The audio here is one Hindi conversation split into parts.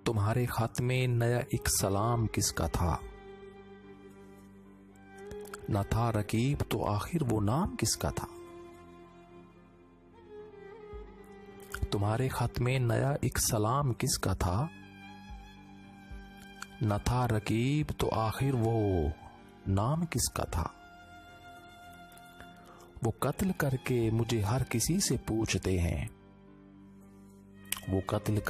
तुम्हारे खत में नया एक सलाम किसका था? न था रकीब तो आखिर वो नाम किसका था? तुम्हारे खत में नया एक सलाम किसका था? न था रकीब तो आखिर वो नाम किसका था? वो कत्ल करके मुझे हर किसी से पूछते हैं, वो कत्ल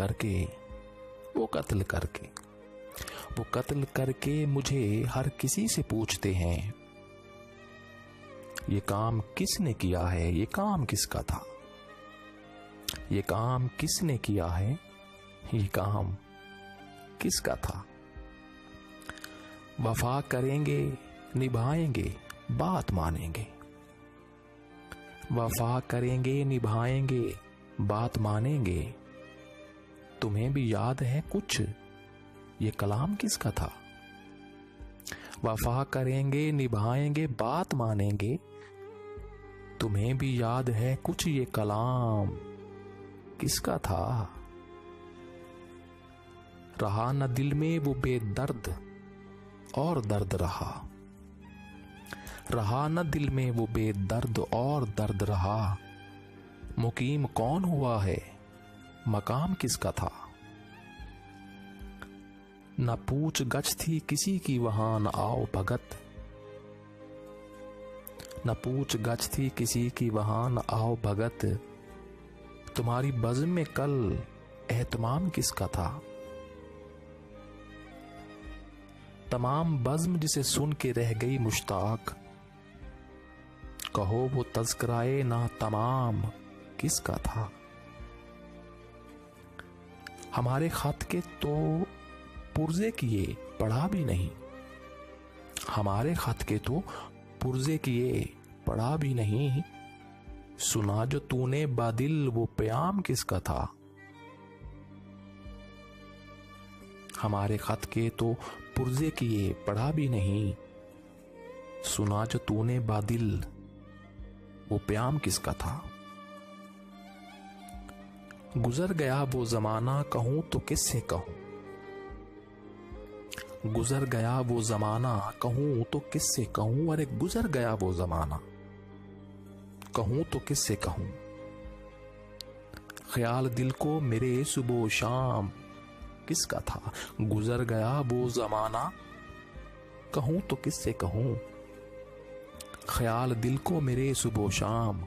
करके मुझे हर किसी से पूछते हैं, ये काम किसने किया है, ये काम किसका था? ये काम किसने किया है, ये काम किसका था? वफा करेंगे, निभाएंगे, बात मानेंगे। वफा करेंगे, निभाएंगे, बात मानेंगे। तुम्हें भी याद है कुछ, ये कलाम किसका था? वफा करेंगे, निभाएंगे, बात मानेंगे। तुम्हें भी याद है कुछ, ये कलाम किसका था? रहा न दिल में वो बेदर्द और दर्द रहा, रहा न दिल में वो बेदर्द और दर्द रहा। मुकीम कौन हुआ है, मकाम किसका था? न पूछ गछ थी किसी की वहां न आओ भगत, न पूछ गछ थी किसी की वहां न आओ भगत। तुम्हारी बज़्म में कल एहतमाम किसका था? तमाम बज़्म जिसे सुन के रह गई मुश्ताक, कहो वो तज़किराए ना तमाम किसका था? हमारे खत के तो पुर्जे किए पढ़ा भी नहीं, हमारे खत के तो पुर्जे किए पढ़ा भी नहीं। सुना जो तूने बादिल वो प्याम किसका था? हमारे खत के तो पुर्जे किए पढ़ा भी नहीं। सुना जो तूने बादिल वो प्याम किसका था? गुजर गया वो जमाना कहूं तो किससे कहूं, गुजर गया वो जमाना कहूं तो किससे कहूं। अरे गुजर गया वो जमाना कहूं तो किससे कहूं। ख्याल दिल को मेरे सुबह शाम किसका था? गुजर गया वो जमाना कहूं तो किससे कहूं। ख्याल दिल को मेरे सुबह शाम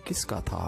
किसका था?